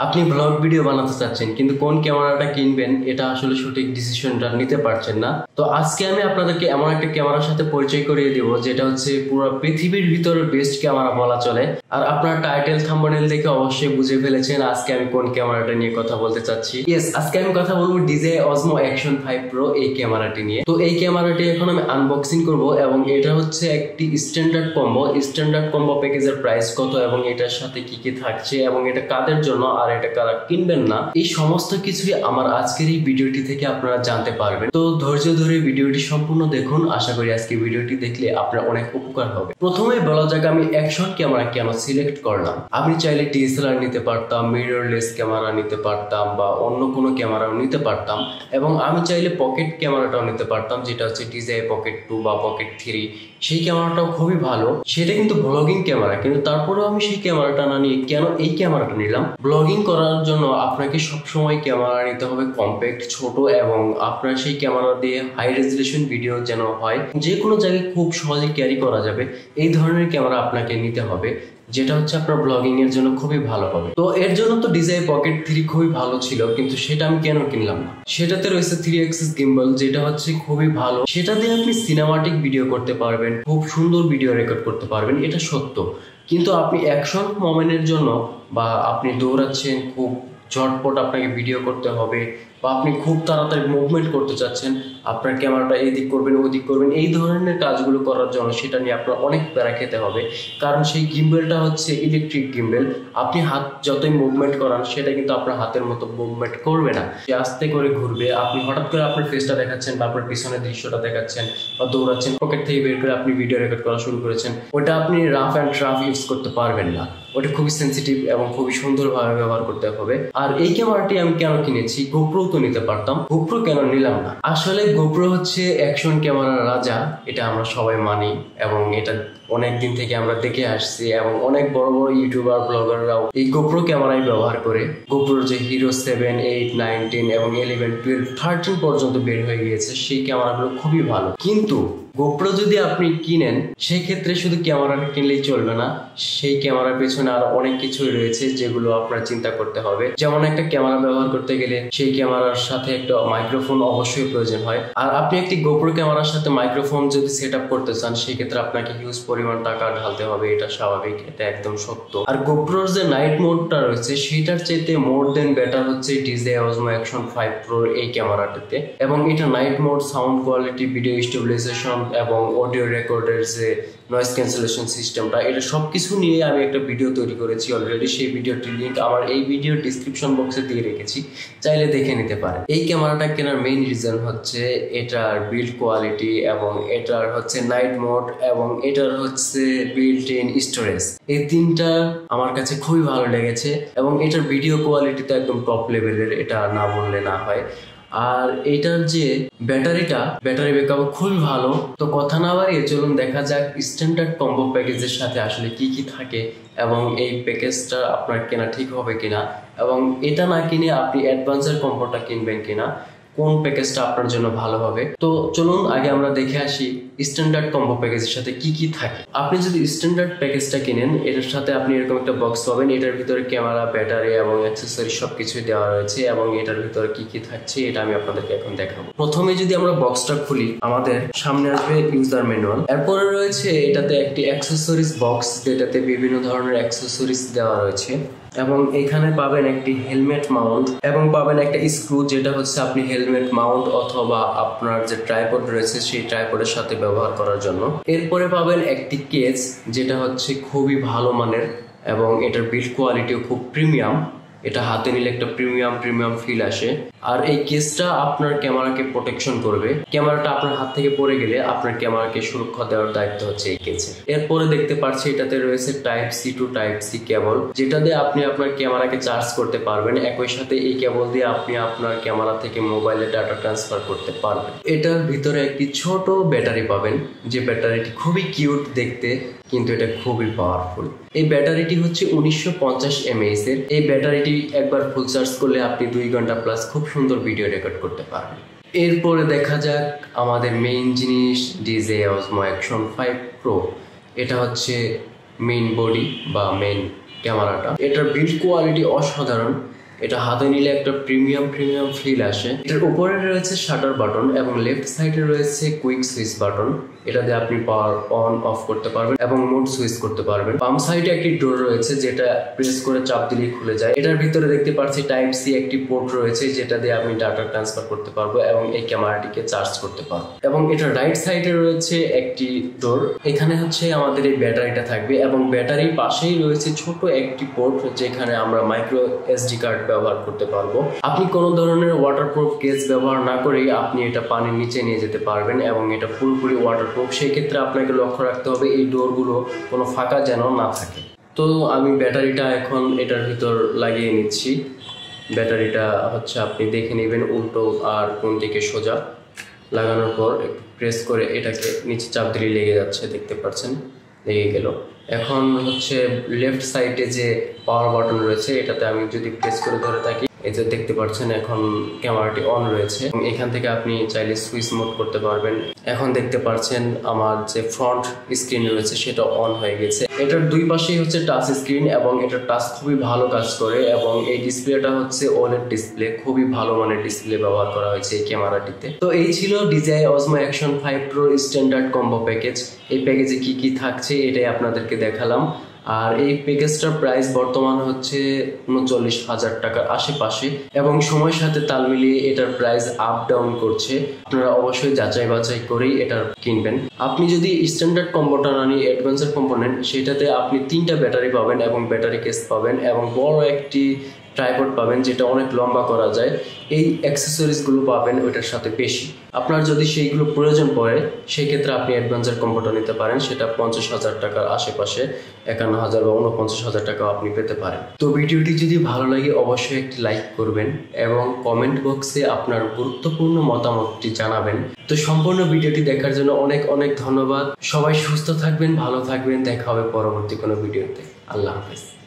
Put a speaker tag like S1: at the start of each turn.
S1: আপনি blog video বানাতে চাচ্ছেন কিন্তু কোন ক্যামেরাটা কিনবেন এটা আসলে সঠিক ডিসিশনটা নিতে পারছেন না। তো আজকে আমি আপনাদেরকে এমন একটা ক্যামেরার সাথে পরিচয় করিয়ে দেব যেটা হচ্ছে পুরো পৃথিবীর ভিতরে বেস্ট ক্যামেরা বলা চলে। আর আপনার টাইটেল থাম্বনেল দেখে অবশ্যই বুঝে ফেলেছেন আজকে আমি কোন ক্যামেরাটা নিয়ে কথা বলতে চাচ্ছি। ইয়েস, আজকে আমি কথা বলবো DJI Osmo Action 5 Pro এই ক্যামেরাটি নিয়ে। তো এই ক্যামেরাটি এখন আমি আনবক্সিং করব এবং এটা হচ্ছে একটি স্ট্যান্ডার্ড কম্বো প্যাকেজের প্রাইস কত এবং এটার সাথে কি কি থাকছে এবং এটা কাদের জন্য আর এটা কারা কিনবেন না, এই সমস্ত কিছুই আমার আজকের এই ভিডিওটি থেকে আপনারা জানতে পারবেন। তো ধৈর্য ধরে ভিডিওটি সম্পূর্ণ দেখুন, আশা করি আজকে ভিডিওটি দেখলে আপনার অনেক উপকার হবে। প্রথমে বলা যাক আমি অ্যাকশন ক্যামেরা কেন সিলেক্ট করলাম। আমি চাইলে DSLR নিতে পারতাম, মিররলেস ক্যামেরা নিতে পারতাম বা অন্য কোনো ক্যামেরাও নিতে পারতাম এবং আমি চাইলে পকেট ক্যামেরাটাও নিতে পারতাম যেটা হচ্ছে DJI Pocket 2 বা Pocket 3। সেই ক্যামেরাটাও খুবই ভালো, সেটা কিন্তু ব্লগিং ক্যামেরা, কিন্তু তারপরেও আমি সেই ক্যামেরাটা না নিয়ে কেন এই ক্যামেরাটা নিলাম। ব্লগিং করার জন্য আপনাকে সবসময় ক্যামেরা নিতে হবে কম্প্যাক্ট, ছোট এবং আপনার সেই ক্যামেরা দিয়ে হাই রেজলিউশন ভিডিও যেন হয়, যে কোনো জায়গায় খুব সহজে ক্যারি করা যাবে এই ধরনের ক্যামেরা আপনাকে নিতে হবে, যেটা হচ্ছে আপনার ব্লগিং এর জন্য খুবই ভালো হবে। তো এর জন্য তো DJI Pocket 3 খুবই ভালো ছিল, কিন্তু সেটা আমি কেন কিনলাম না। সেটাতে রয়েছে 3 axis gimbal যেটা হচ্ছে খুবই ভালো, সেটা দিয়ে আপনি সিনেমাটিক ভিডিও করতে পারবেন, খুব সুন্দর ভিডিও রেকর্ড করতে পারবেন, এটা সত্য। কিন্তু আপনি অ্যাকশন মোমেন্টের জন্য বা আপনি দৌড়াচ্ছেন, খুব ঝটপট আপনাকে ভিডিও করতে হবে বা আপনি খুব তাড়াতাড়ি মুভমেন্ট করতে চাচ্ছেন, আপনার ক্যামেরাটা এদিক করবেন ওদিক করবেন, এই ধরনের কাজগুলো করার জন্য সেটা নিয়ে আপনার অনেক প্যারা খেতে হবে। কারণ সেই গিম্বেলটা হচ্ছে ইলেকট্রিক গিম্বেল, আপনি হাত যতই মুভমেন্ট করান সেটা কিন্তু আপনার হাতের মতো মুভমেন্ট করবে না, সে আস্তে করে ঘুরবে। আপনি হঠাৎ করে আপনার ফেসটা দেখাচ্ছেন বা আপনার পিছনের দৃশ্যটা দেখাচ্ছেন বা দৌড়াচ্ছেন, পকেট থেকে বের করে আপনি ভিডিও রেকর্ড করা শুরু করেছেন, ওটা আপনি রাফ অ্যান্ড টাফ ইউজ করতে পারবেন না। ওটা খুবই সেন্সিটিভ এবং খুবই সুন্দরভাবে ব্যবহার করতে হবে। আর এই ক্যামেরাটি আমি কেন কিনেছি, গোপ্রো তো নিতে পারতাম, গোপ্রো কেন নিলাম না। আসলে গোপ্রো হচ্ছে অ্যাকশন ক্যামেরার রাজা, এটা আমরা সবাই মানি এবং এটা অনেক দিন থেকে আমরা দেখে আসছি এবং অনেক বড় বড় ইউটিউবার ব্লগাররাও এই গোপ্রো ক্যামেরাই ব্যবহার করে। গোপ্রোর যে হিরো 7, 8, 9, 10 এবং 11, 12, 13 পর্যন্ত বের হয়ে গিয়েছে, সেই ক্যামেরাগুলো খুবই ভালো। কিন্তু গোপ্রো যদি আপনি কিনেন সেই ক্ষেত্রে শুধু ক্যামেরাটা কিনলেই চলবে না, সেই ক্যামেরার পেছনে আরো অনেক কিছুই রয়েছে যেগুলো আপনার চিন্তা করতে হবে। যেমন একটা ক্যামেরা ব্যবহার করতে গেলে সেই ক্যামেরার সাথে একটা মাইক্রোফোন অবশ্যই প্রয়োজন হয়, আর আপনি একটি গোপ্রো ক্যামেরার সাথে মাইক্রোফোন যদি সেট আপ করতে চান সেই ক্ষেত্রে আপনাকে হিউজ পরিমাণ টাকা ঢালতে হবে, এটা স্বাভাবিক, এটা একদম সত্য। আর গোপ্রোর যে নাইট মোডটা রয়েছে সেটার চাইতে মোর দেন বেটার হচ্ছে DJI Osmo Action 5 Pro এই ক্যামেরাটাতে, এবং এটা night mode, sound quality, video stabilisation এবং অডিও রেকর্ডের যে নয়েজ ক্যান্সেলেশন সিস্টেমটা, এটা সবকিছু নিয়ে আমি একটা ভিডিও তৈরি করেছি অলরেডি। সেই ভিডিওটির লিঙ্ক আমার এই ভিডিওর ডিসক্রিপশন বক্সে দিয়ে রেখেছি, চাইলে দেখে নিতে পারেন। এই ক্যামেরাটা কেনার মেইন রিজন হচ্ছে এটার বিল্ড কোয়ালিটি এবং এটার হচ্ছে নাইট মোড এবং এটার হচ্ছে বিল্ট ইন স্টোরেজ, এই তিনটা আমার কাছে খুবই ভালো লেগেছে এবং এটার ভিডিও কোয়ালিটি তো একদম টপ লেভেলের, এটা না বললে না হয়। আর এটার যে ব্যাটারি ব্যাকআপ খুবই ভালো। তো কথা না বাড়িয়ে চলুন দেখা যাক স্ট্যান্ডার্ড কম্বো প্যাকেজের সাথে আসলে কি কি থাকে এবং এই প্যাকেজটা আপনার কেনা ঠিক হবে কিনা, এবং এটা না কিনে আপনি অ্যাডভান্সের কম্বোটা কিনবেন কিনা, কোন প্যাকেজটা আপনার জন্য ভালো হবে। তো চলুন আগে আমরা দেখে আসি স্ট্যান্ডার্ড কম্বো প্যাকেজের সাথে কি কি থাকে। আপনি যদি স্ট্যান্ডার্ড প্যাকেজটা কিনেন এটার সাথে আপনি এরকম একটা বক্স পাবেন, এটার ভিতরে ক্যামেরা, ব্যাটারি এবং অ্যাক্সেসরি সবকিছুই দেওয়া রয়েছে এবং এটার ভিতরে কি কি থাকছে এটা আমি আপনাদেরকে এখন দেখাবো। প্রথমে যদি আমরা বক্সটা খুলি আমাদের সামনে আসবে ইউজার ম্যানুয়াল, এরপরে রয়েছে এটাতে একটি অ্যাক্সেসরিজ বক্স যেটাতে বিভিন্ন ধরনের অ্যাক্সেসরিজ দেওয়া রয়েছে এবং এখানে পাবেন একটি হেলমেট মাউন্ট এবং পাবেন একটা স্ক্রু যেটা হচ্ছে আপনি হেলমেট মাউন্ট অথবা আপনার যে ট্রাইপড রয়েছে সেই ট্রাইপডের সাথে ব্যবহার করার জন্য। এরপরে পাবেন একটি কেস যেটা হচ্ছে খুবই ভালো মানের এবং এটার বিল্ড কোয়ালিটিও খুব প্রিমিয়াম, এটা হাতে নিলে একটা প্রিমিয়াম ফিল আসে। আর এই কেসটা আপনার ক্যামেরাকে প্রোটেকশন করবে, ক্যামেরাটা আপনার হাত থেকে পড়ে গেলে আপনার ক্যামেরাকে সুরক্ষা দেওয়ার দায়িত্ব হচ্ছে এই কেসে। এরপরে দেখতে পাচ্ছি এটাতে রয়েছে Type-C to Type-C কেবল, যেটা দিয়ে আপনি আপনার ক্যামেরাকে চার্জ করতে পারবেন, একই সাথে এই কেবল দিয়ে আপনি আপনার ক্যামেরা থেকে মোবাইলে ডাটা ট্রান্সফার করতে পারবেন। এটার ভিতরে একটি ছোট ব্যাটারি পাবেন, যে ব্যাটারিটি খুবই কিউট দেখতে কিন্তু এটা খুবই পাওয়ারফুল। এই ব্যাটারিটি হচ্ছে 1950 mAh এর। এই ব্যাটারিটি একবার ফুল চার্জ করলে আপনি 2 ঘন্টা প্লাস খুব সুন্দর ভিডিও রেকর্ড করতে পারবেন। এরপরে দেখা যাক আমাদের মেইন জিনিস DJI Osmo Action 5 Pro। এটা হচ্ছে মেইন বডি বা মেইন ক্যামেরাটা। এটার বিল্ড কোয়ালিটি অসাধারণ, এটা হাতে নিলে একটা প্রিমিয়াম ফিল আসে। এটার উপরে রয়েছে শাটার বাটন এবং লেফট সাইডে রয়েছে কুইক সুইচ বাটন, এটা দিয়ে আপনি পাওয়ার অন অফ করতে পারবেন এবং মোড সুইচ করতে পারবেন। বাম সাইডে একটি ডোর রয়েছে যেটা প্রেস করে চাপ দিলেই খুলে যায়। এটার ভিতরে দেখতে পাচ্ছি টাইপ সি একটি পোর্ট রয়েছে যেটা দিয়ে আমি ডাটা ট্রান্সফার করতে পারবো এবং এই ক্যামেরাটিকে চার্জ করতে পারবো। এবং এটার রাইট সাইডে রয়েছে একটি ডোর, এখানে হচ্ছে আমাদের এই ব্যাটারিটা থাকবে এবং ব্যাটারির পাশেই রয়েছে ছোট একটি পোর্ট যেখানে আমরা মাইক্রো এসডি কার্ড ব্যবহার করতে পারবো। আপনি কোনো ধরনের ওয়াটারপ্রুফ কেস ব্যবহার না করেই আপনি এটা পানির নিচে নিয়ে যেতে পারবেন এবং এটা পুরোপুরি ওয়াটারপ্রুফ। সেই ক্ষেত্রে আপনাকে লক্ষ্য রাখতে হবে এই ডোরগুলো কোনো ফাঁকা যেন না থাকে। তো আমি ব্যাটারিটা এখন এটার ভিতর লাগিয়ে নিচ্ছি। ব্যাটারিটা হচ্ছে আপনি দেখে নেবেন উল্টো আর কোন দিকে সোজা। লাগানোর পর একটু প্রেস করে এটাকে নিচে চাপ দিলে লেগে যাচ্ছে, দেখতে পাচ্ছেন লেগে গেল। এখন হচ্ছে লেফট সাইডে যে পাওয়ার বাটন রয়েছে এটাতে আমি যদি প্রেস করে ধরে থাকি, এই যে দেখতে পাচ্ছেন এখন ক্যামেরাটি অন রয়েছে এবং এখান থেকে আপনি চাইলে সুইচ মোড করতে পারবেন। এখন দেখতে পাচ্ছেন আমার যে ফ্রন্ট স্ক্রিন রয়েছে সেটা অন হয়ে গেছে। এটার দুই পাশেই হচ্ছে টাচ স্ক্রিন এবং এটার টাচ খুবই ভালো কাজ করে এবং এই ডিসপ্লেটা হচ্ছে OLED ডিসপ্লে, খুবই ভালো মানের ডিসপ্লে ব্যবহার করা হয়েছে এই ক্যামেরাটিতে। তো এই ছিল DJI Osmo Action 5 Pro standard combo package. এই প্যাকেজে কি থাকছে এটাই আপনাদেরকে দেখালাম। আর এই প্যাকেজটার প্রাইস বর্তমান হচ্ছে 39,000 টাকার আশেপাশে এবং সময়ের সাথে তাল মিলিয়ে এটার প্রাইস আপ ডাউন করছে। আপনারা অবশ্যই যাচাই বাছাই করেই এটা কিনবেন। আপনি যদি স্ট্যান্ডার্ড কম্বোটা না নিয়ে অ্যাডভান্সের কম্পোনেন্ট, সেটাতে আপনি 3টা ব্যাটারি পাবেন এবং ব্যাটারি কেস পাবেন এবং বড় একটি ট্রাইপড পাবেন যেটা অনেক লম্বা করা যায়। এই অ্যাক্সেসরিজগুলো পাবেন ওইটার সাথে বেশি। আপনার যদি সেইগুলো প্রয়োজন পড়ে সেই ক্ষেত্রে আপনি অ্যাডভান্সের কম্বোটা নিতে পারেন, সেটা 50,000 টাকার আশেপাশে, 51,000 বা 49,000 টাকাও আপনি পেতে পারেন। তো ভিডিওটি যদি ভালো লাগে অবশ্যই একটি লাইক করবেন এবং কমেন্ট বক্সে আপনার গুরুত্বপূর্ণ মতামতটি জানাবেন। তো সম্পূর্ণ ভিডিওটি দেখার জন্য অনেক ধন্যবাদ। সবাই সুস্থ থাকবেন, ভালো থাকবেন, দেখা হবে পরবর্তী কোনো ভিডিওতে। আল্লাহ হাফেজ।